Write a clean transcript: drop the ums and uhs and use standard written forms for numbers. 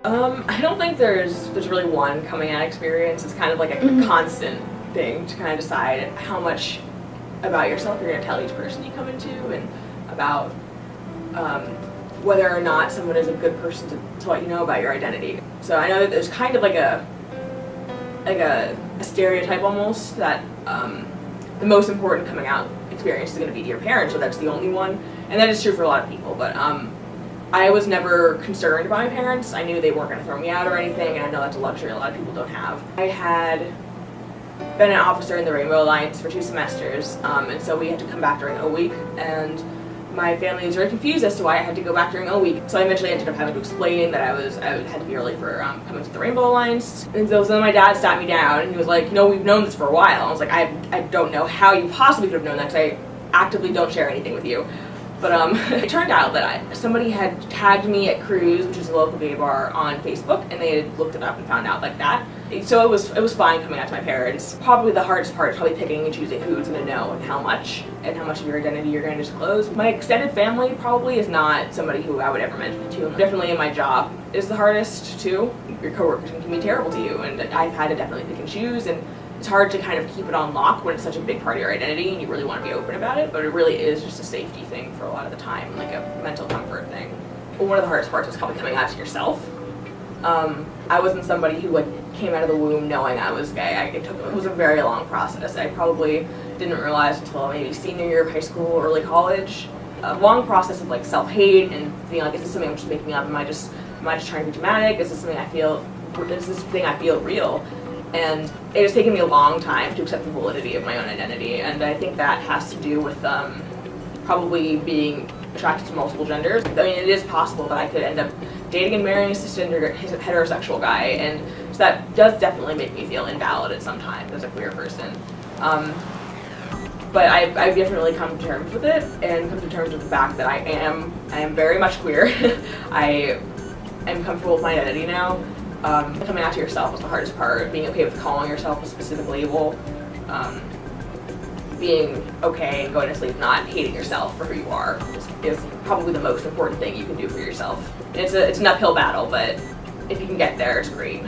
I don't think there's really one coming out experience. It's kind of like a constant thing to kind of decide how much about yourself you're going to tell each person you come into, and about whether or not someone is a good person to let you know about your identity. So I know that there's kind of like a stereotype almost that the most important coming out experience is going to be to your parents, or that's the only one, and that is true for a lot of people. But I was never concerned about my parents. I knew they weren't going to throw me out or anything, and I know that's a luxury a lot of people don't have. I had been an officer in the Rainbow Alliance for 2 semesters, and so we had to come back during O week, and my family was very confused as to why I had to go back during O week. So I eventually ended up having to explain that I had to be early for coming to the Rainbow Alliance. And so then my dad sat me down and he was like, you know, we've known this for a while. I was like, I don't know how you possibly could have known that, because I actively don't share anything with you. But it turned out that somebody had tagged me at Cruise, which is a local gay bar, on Facebook, and they had looked it up and found out like that. So it was fine coming out to my parents. Probably the hardest part is probably picking and choosing who's going to know and how much of your identity you're going to disclose. My extended family probably is not somebody who I would ever mention it to. Definitely in my job is the hardest too. Your coworkers can be terrible to you, and I've had to definitely pick and choose, and it's hard to kind of keep it on lock when it's such a big part of your identity and you really want to be open about it, but it really is just a safety thing for a lot of the time, like a mental comfort thing. One of the hardest parts is probably coming out to yourself. I wasn't somebody who came out of the womb knowing I was gay. It was a very long process. I probably didn't realize until maybe senior year of high school, early college. A long process of self-hate and being like, is this something I'm just making up? Am I just trying to be dramatic? Is this something is this thing I feel real? And it has taken me a long time to accept the validity of my own identity, and I think that has to do with probably being attracted to multiple genders. I mean, it is possible that I could end up dating and marrying a cisgender heterosexual guy, and so that does definitely make me feel invalidated sometimes as a queer person. But I've definitely come to terms with it, and come to terms with the fact that I am very much queer. I am comfortable with my identity now. Coming out to yourself is the hardest part. Being okay with calling yourself a specific label, being okay and going to sleep not hating yourself for who you are is probably the most important thing you can do for yourself. It's an uphill battle, but if you can get there, it's great.